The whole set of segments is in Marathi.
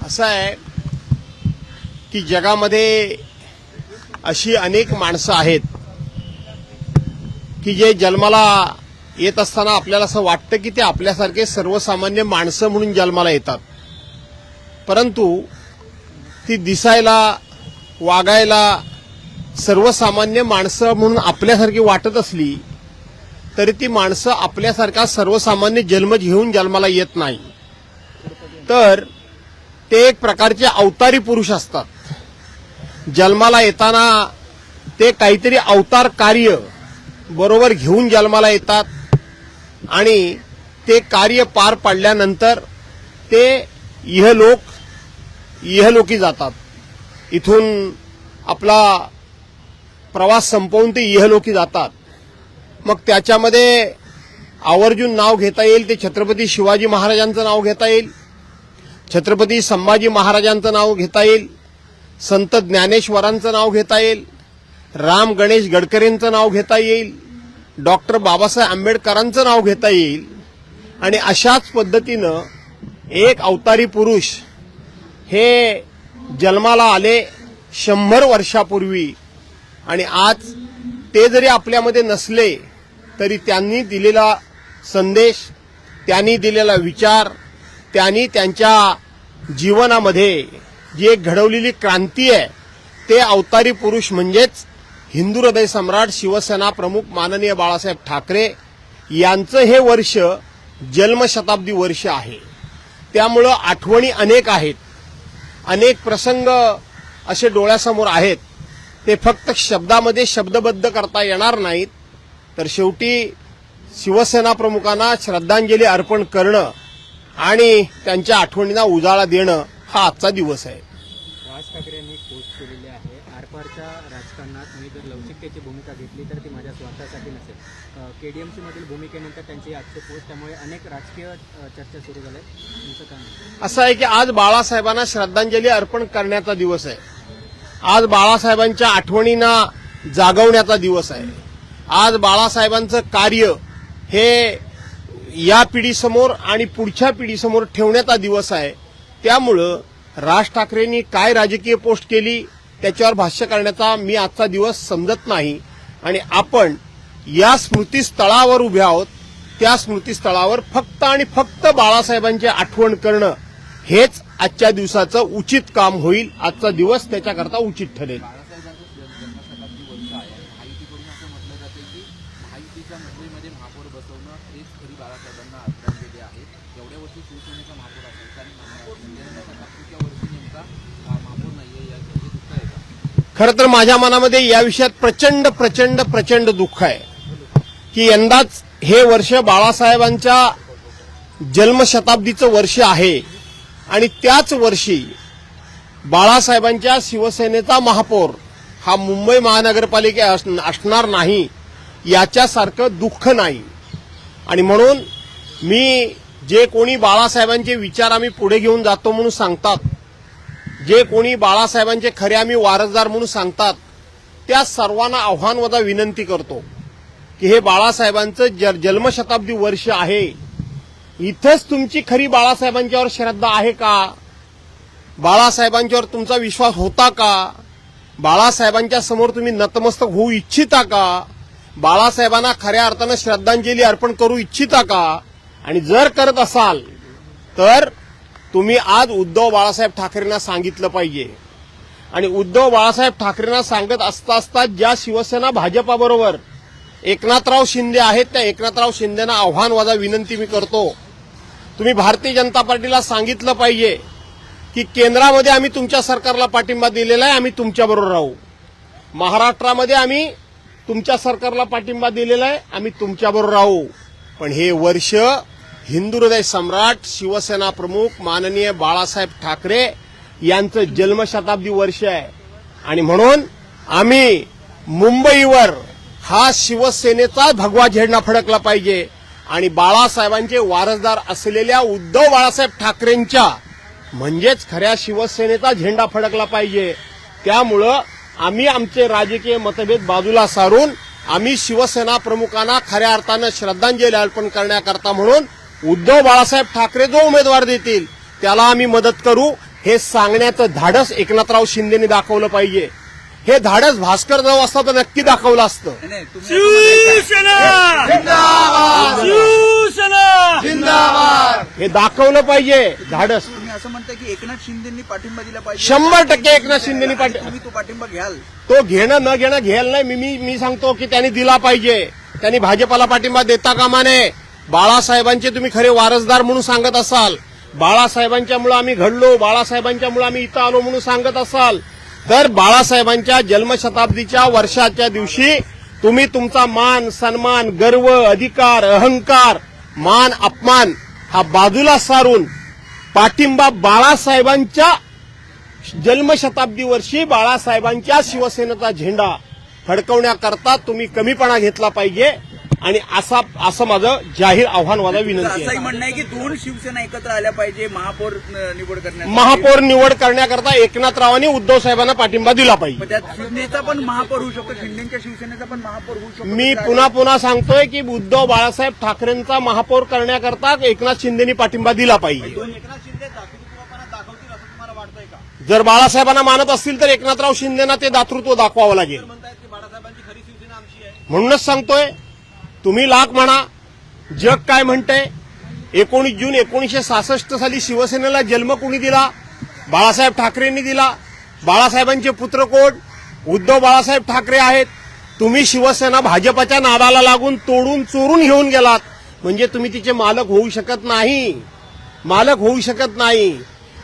असं आहे की जगामध्ये अशी अनेक माणसं आहेत की जे जन्माला येत असताना आपल्याला असं वाटतं की ते आपल्यासारखे सर्वसामान्य माणसं म्हणून जन्माला येतात, परंतु ती दिसायला वागायला सर्वसामान्य माणसं म्हणून आपल्यासारखी वाटत असली तरी ती माणसं आपल्यासारखा सर्वसामान्य जन्म घेऊन जन्माला येत नाही, तर ते एक प्रकारचे अवतारी पुरुष असतात. जन्माला येताना ते काहीतरी अवतार कार्य बरोबर घेऊन जन्माला येतात आणि ते कार्य पार पाडल्यानंतर ते इहलोकी जातात. इथून आपला प्रवास संपवून ते इहलोकी जातात. मग त्याच्यामध्ये आवर्जून नाव घेता येईल ते छत्रपती शिवाजी महाराजांचं नाव घेता येईल, छत्रपती संभाजी महाराजांचं नाव घेता येईल, संत ज्ञानेश्वरांचं नाव घेता येईल, राम गणेश गडकरींचं नाव घेता येईल, डॉक्टर बाबासाहेब आंबेडकरांचं नाव घेता येईल. आणि अशाच पद्धतीनं एक अवतारी पुरुष हे जन्माला आले 100 वर्षापूर्वी आणि आज ते जरी आपल्यामध्ये नसले तरी त्यांनी दिलेला संदेश, त्यांनी दिलेला विचार, त्यांनी त्यांच्या जीवनामध्ये जी एक घडवलेली क्रांती आहे ते अवतारी पुरुष म्हणजेच हिंदू हृदय सम्राट शिवसेना प्रमुख माननीय बाळासाहेब ठाकरे यांचं हे वर्ष जन्मशताब्दी वर्ष आहे. त्यामुळं आठवणी अनेक आहेत, अनेक प्रसंग असे डोळ्यासमोर आहेत. ते फक्त शब्दामध्ये शब्दबद्ध करता येणार नाहीत, तर शेवटी शिवसेना प्रमुखांना श्रद्धांजली अर्पण करणं आणि त्यांच्या आठवणींना उजाळा देणं हा आजचा दिवस आहे. राज ठाकरे यांनी पोस्ट केलेली आहे, आरपारच्या राजकारणात मी जर लवचिकतेची भूमिका घेतली तर ती माझ्या स्वार्थासाठी नसेल. केडीएमसी मधील भूमिकेनंतर त्यांची आजची पोस्ट, त्यामुळे अनेक राजकीय चर्चा सुरू झाल्या. तुमचं काय म्हणणं? असं आहे की आज बाळासाहेबांना श्रद्धांजली अर्पण करण्याचा दिवस आहे. आज बाळासाहेबांच्या आठवणींना जागवण्याचा दिवस आहे. आज बाळासाहेबांचं कार्य हे या पिढीसमोर आणि पुढच्या पिढीसमोर ठेवण्याचा दिवस आहे. त्यामुळं राज ठाकरेंनी काय राजकीय पोस्ट केली त्याच्यावर भाष्य करण्याचा मी आजचा दिवस समजत नाही. आणि आपण या स्मृतीस्थळावर उभे आहोत, त्या स्मृतीस्थळावर फक्त आणि फक्त बाळासाहेबांची आठवण करणं हेच आजच्या दिवसाचं उचित काम होईल. आजचा दिवस त्याच्याकरता उचित ठरेल. जन्मशताब्दी वर्ष आहे. महायुतीकडून असं म्हटलं जाते की महायुतीच्या मुंबईमध्ये महापौर बसवणं हेच खरी बाळासाहेबांना आदरांजली आहे. एवढ्या वर्षी शिवसेनेचा महापौर असेल आणि जन्मशताब्दीच्या वर्षी नेमका महापौर नाहीये, याचं दुःख आहे का? खरं तर माझ्या मनामध्ये या विषयात प्रचंड प्रचंड प्रचंड दुःख आहे की यंदाच हे वर्ष बाळासाहेबांच्या जन्मशताब्दीचं वर्ष आहे आणि त्याच वर्षी बाळासाहेबांच्या शिवसेनेचा महापौर हा मुंबई महानगरपालिका असणार नाही याच्यासारखं दुःख नाही. आणि म्हणून मी जे कोणी बाळासाहेबांचे विचार आम्ही पुढे घेऊन जातो म्हणून सांगतात, जे कोणी बाळासाहेबांचे खरे आम्ही वारसदार म्हणून सांगतात, त्या सर्वांना आव्हानवजा विनंती करतो की हे बाळासाहेबांचं जन्मशताब्दी वर्ष आहे, इथंच तुमची खरी बाळासाहेबांच्यावर श्रद्धा आहे का? बाळासाहेबांच्यावर तुमचा विश्वास होता का? बाळासाहेबांच्या समोर तुम्ही नतमस्तक होऊ इच्छिता का? बाळासाहेबांना खऱ्या अर्थानं श्रद्धांजली अर्पण करू इच्छिता का? आणि जर करत असाल तर तुम्ही आज उद्धव बाळासाहेब ठाकरेंना सांगितलं पाहिजे. आणि उद्धव बाळासाहेब ठाकरेंना सांगत असता ज्या शिवसेना भाजपाबरोबर एकनाथराव शिंदे आहेत त्या एकनाथराव शिंदेना आव्हानवादा विनंती मी करतो, तुम्ही भारतीय जनता पार्टीला सांगितलं पाहिजे की केंद्रामध्ये आम्ही तुमच्या सरकारला पाठिंबा दिलेला आहे, आम्ही तुमच्याबरोबर राहू. महाराष्ट्रामध्ये आम्ही तुमच्या सरकारला पाठिंबा दिलेला आहे, आम्ही तुमच्याबरोबर राहू. पण हे वर्ष हिंदू हृदय सम्राट शिवसेना प्रमुख माननीय बाळासाहेब ठाकरे यांचं जन्मशताब्दी वर्ष आहे. आणि म्हणून आम्ही मुंबईवर हा शिवसेनेचा भगवा झेंडा फडकला पाहिजे आणि बाळासाहेबांचे वारसदार असलेल्या उद्धव बाळासाहेब ठाकरेंच्या म्हणजेच खऱ्या शिवसेनेचा झेंडा फडकला पाहिजे. त्यामुळं आम्ही आमचे राजकीय मतभेद बाजूला सारून आम्ही शिवसेना प्रमुखांना खऱ्या अर्थानं श्रद्धांजली अर्पण करण्याकरता म्हणून उद्धव बाळासाहेब ठाकरे जो उमेदवार देतील त्याला आम्ही मदत करू हे सांगण्याचं धाडस एकनाथराव शिंदेनी दाखवलं पाहिजे. हे धाडस भास्कर जाऊ असतं तर नक्की दाखवलं असतं. नाही, तुम्ही असं म्हणताय हे दाखवलं पाहिजे धाडस. तुम्ही असं म्हणताय की एकनाथ शिंदेनी पाठिंबा दिला पाहिजे. 100% एकनाथ शिंदेनी तुम्ही तो पाठिंबा घ्याल. तो घेणं न घेणं घ्यायला नाही. मी सांगतो की त्यांनी दिला पाहिजे. त्यांनी भाजपाला पाठिंबा देता कामा नये. बाळासाहेबांचे तुम्ही खरे वारसदार म्हणून सांगत असाल, बाळासाहेबांच्यामुळे आम्ही घडलो, बाळासाहेबांच्यामुळे आम्ही इथं आलो म्हणून सांगत असाल तर बाळासाहेबांच्या जन्मशताब्दीच्या वर्षाच्या दिवशी तुम्ही तुमचा मान सन्मान गर्व अधिकार अहंकार मान अपमान हा बाजूला सारून पाठिंबा बाळासाहेबांच्या जन्मशताब्दी वर्षी बाळासाहेबांच्या शिवसेनेचा झेंडा फडकवण्याकरता तुम्ही कमीपणा घेतला पाहिजे. आणि असं माझं जाहीर आव्हान माझा विनंती असंही आहे. म्हणणं आहे की दोन शिवसेना एकत्र आल्या पाहिजे महापौर निवड करण्यासाठी. महापौर निवड करण्याकरता एकनाथरावांनी उद्धव साहेबांना पाठिंबा दिला पाहिजे. पण त्यात शिंदेचा पण महापौर होऊ शकतो, शिंदेच्या शिवसेनेचा पण महापौर होऊ शकतो. मी पुन्हा सांगतोय की उद्धव बाळासाहेब ठाकरेंचा महापौर करण्याकरता एकनाथ शिंदेनी पाठिंबा दिला पाहिजे. जर बाळासाहेबांना मानत असतील तर एकनाथराव शिंदेना ते दातृत्व दाखवावं लागेल. म्हणूनच सांगतोय तुम्ही लाख म्हणा जग काय म्हणतंय. 19 जून 1966 साली शिवसेनेला जन्म कोणी दिला? बाळासाहेब ठाकरेंनी दिला. बाळासाहेबांचे पुत्र कोण? उद्धव बाळासाहेब ठाकरे आहेत. तुम्ही शिवसेना भाजपच्या नादाला लागून तोडून चोरून घेऊन गेलात म्हणजे तुम्ही तिचे मालक होऊ शकत नाही.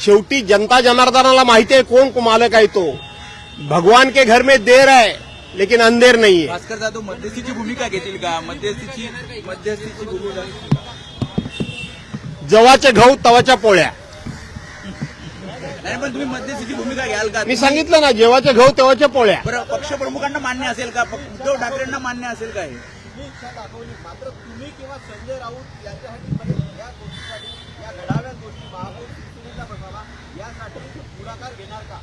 शेवटी जनता जनार्दनाला माहिती आहे कोण मालक आहे तो. भगवान के घर में देर है लेकिन अंधेर नहीं है. भास्कर जाधव मध्यस्थीची भूमिका घेतील का? मध्यस्थीची भूमिका. जवाचे गहू तवाच्या पोळ्या. नाही, पण तुम्ही मध्यस्थीची भूमिका घ्याल का? मी सांगितलं ना जेव्हाचे गहू तेव्हाच्या पोळ्या. बरं, पक्षप्रमुखांना मान्य असेल का? उद्धव ठाकरेंना मान्य असेल का हे? मात्र तुम्ही किंवा संजय राऊत यांच्यासाठी या गोष्टीसाठी या घडाव्या गोष्टी महापौर शिवसेनेचा बसावा यासाठी पुढाकार घेणार का?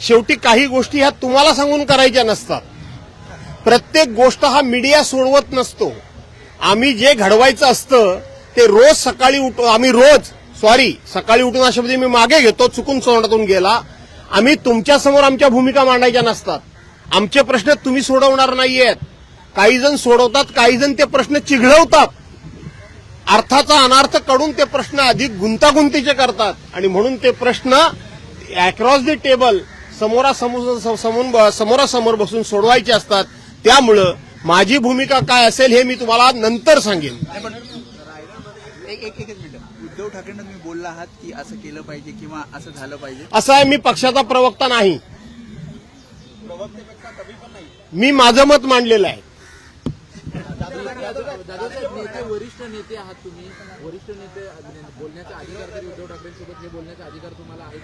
शेवटी काही गोष्टी ह्या तुम्हाला सांगून करायच्या नसतात. प्रत्येक गोष्ट हा मीडिया सोडवत नसतो. आम्ही जे घडवायचं असतं ते रोज सकाळी सकाळी उठून अशा मी मागे घेतो चुकून तोंडातून गेला. आम्ही तुमच्यासमोर आमच्या भूमिका मांडायच्या नसतात. आमचे प्रश्न तुम्ही सोडवणार नाहीयेत. काही जण सोडवतात, काही जण ते प्रश्न चिघळवतात. अर्थाचा अनर्थ काढून ते प्रश्न अधिक गुंतागुंतीचे करतात आणि म्हणून ते प्रश्न अक्रॉस द टेबल समोरासमोर बसून सोडवायचे असतात. त्यामुळं माझी भूमिका काय असेल हे मी तुम्हाला नंतर सांगेन. एक मिनिट. उद्धव ठाकरेंना तुम्ही बोलला आहात की असं केलं पाहिजे किंवा असं झालं पाहिजे. असं आहे, मी पक्षाचा प्रवक्ता नाही. मी माझं मत मांडलेलं आहे. नेते वरिष्ठ नेते आहात तुम्ही. वरिष्ठ नेते बोलण्याचा अधिकार तरी उद्धव ठाकरेंसोबत हे बोलण्याचा अधिकार तुम्हाला आहे.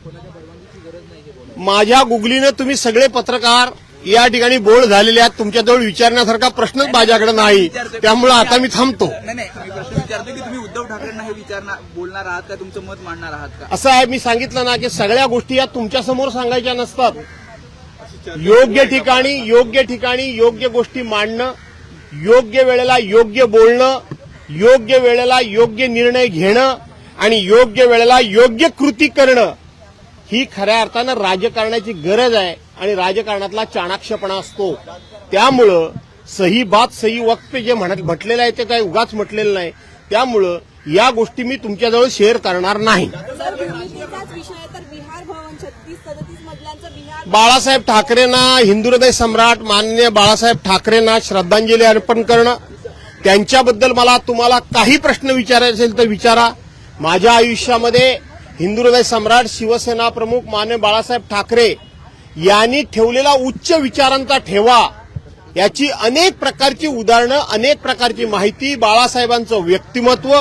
कोणाच्या परवानगीची गरज नाही हे बोलण्याची. माझ्या गुगलीनं तुम्ही सगळे पत्रकार या ठिकाणी बोल्ड झालेले आहात. तुमच्याजवळ विचारण्यासारखा प्रश्नच माझ्याकडे नाही. त्यामुळे आता मी थांबतो. नाही, मी प्रश्न विचारतो की तुम्ही उद्धव ठाकरेंना हे बोलणार आहात का? तुमचं मत मांडणार आहात का? असं आहे, मी सांगितलं ना की सगळ्या गोष्टी या तुमच्यासमोर सांगायच्या नसतात. योग्य ठिकाणी योग्य गोष्टी मांडणं, योग्य वेळेला योग्य बोलणं, योग्य वेळेला योग्य निर्णय घेणं आणि योग्य वेळेला योग्य कृती करणं ही खऱ्या अर्थानं राजकारणाची गरज आहे आणि राजकारणातला चाणाक्षपणा असतो. त्यामुळं सही बात सही वक्त पे जे म्हटलेलं आहे ते काही उगाच म्हटलेलं नाही. त्यामुळं या गोष्टी मी तुमच्याजवळ शेअर करणार नाही. बाळासाहेब ठाकरेंना हिंदू हृदय सम्राट माननीय बाळासाहेब ठाकरेंना श्रद्धांजली अर्पण करणं, त्यांच्याबद्दल मला तुम्हाला काही प्रश्न विचारायचे असेल तर विचारा. माझ्या आयुष्यामध्ये हिंदू हृदय सम्राट शिवसेना प्रमुख माननीय बाळासाहेब ठाकरे यांनी ठेवलेला उच्च विचारांचा ठेवा याची अनेक प्रकारची उदाहरणं, अनेक प्रकारची माहिती, बाळासाहेबांचं व्यक्तिमत्व,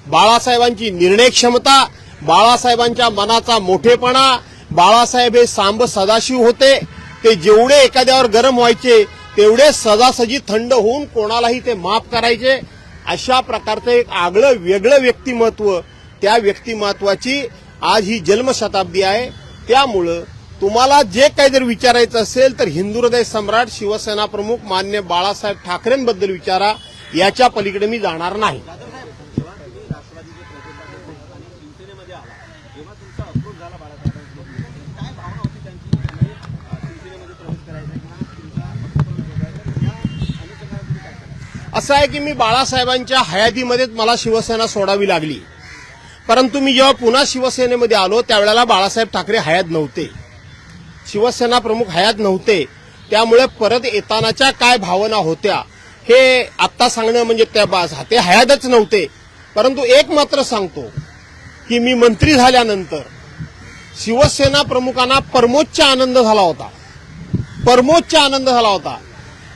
बाळासाहेबांची निर्णय क्षमता, बाळासाहेबांच्या मनाचा मोठेपणा. बाळासाहेब हे सांब सदाशिव होते. ते जेवढे एखाद्यावर गरम व्हायचे तेवढे सजासजी थंड होऊन कोणालाही ते माफ करायचे. अशा प्रकारचं एक आगळं वेगळं व्यक्तिमत्व, त्या व्यक्तिमत्वाची आज ही जन्मशताब्दी आहे. त्यामुळं तुम्हाला जे काही जर विचारायचं असेल तर हिंदू हृदय सम्राट शिवसेना प्रमुख मान्य बाळासाहेब ठाकरेंबद्दल विचारा. याच्या पलीकडे मी जाणार नाही. जाधव साहेब, जेव्हा तुम्ही राष्ट्रवादीचे प्रदेशाध्यक्ष आणि शिवसेनेमध्ये आला, जेव्हा तुमचा अप्रोच झाला बाळासाहेबांसोबत, काय भावना होती त्यांची म्हणजे शिवसेनेमध्ये प्रवेश करायचा किंवा तुमचा पक्षप्रवेश करायचा, या अनुषंगाने तुम्ही काय कराल? असं आहे की मी बाळासाहेबांच्या हयातीमध्येच मला शिवसेना सोडावी लागली. परंतु मी जेव्हा पुन्हा शिवसेनेमध्ये आलो त्यावेळेला बाळासाहेब ठाकरे हयात नव्हते, शिवसेना प्रमुख हयात नव्हते. त्यामुळे परत येतानाच्या काय भावना होत्या हे आत्ता सांगणं म्हणजे ते हयातच नव्हते. परंतु एक मात्र सांगतो की मी मंत्री झाल्यानंतर शिवसेना प्रमुखांना परमोच्च आनंद झाला होता, परमोच्च आनंद झाला होता.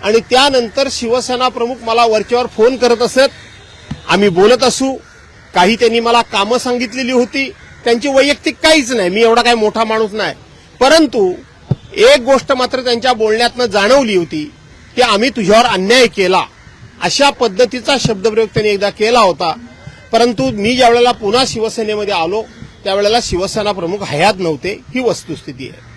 आणि त्यानंतर शिवसेना प्रमुख मला वरच्यावर फोन करत असत, आम्ही बोलत असू. काही त्यांनी मला कामं सांगितलेली होती, त्यांची वैयक्तिक काहीच नाही, मी एवढा काही मोठा माणूस नाही. परंतु एक गोष्ट मात्र त्यांच्या बोलण्यातनं जाणवली होती की आम्ही तुझ्यावर अन्याय केला, अशा पद्धतीचा शब्दप्रयोग त्यांनी एकदा केला होता. परंतु मी ज्यावेळेला पुन्हा शिवसेनेमध्ये आलो त्यावेळेला शिवसेना प्रमुख हयात नव्हते, ही वस्तुस्थिती आहे.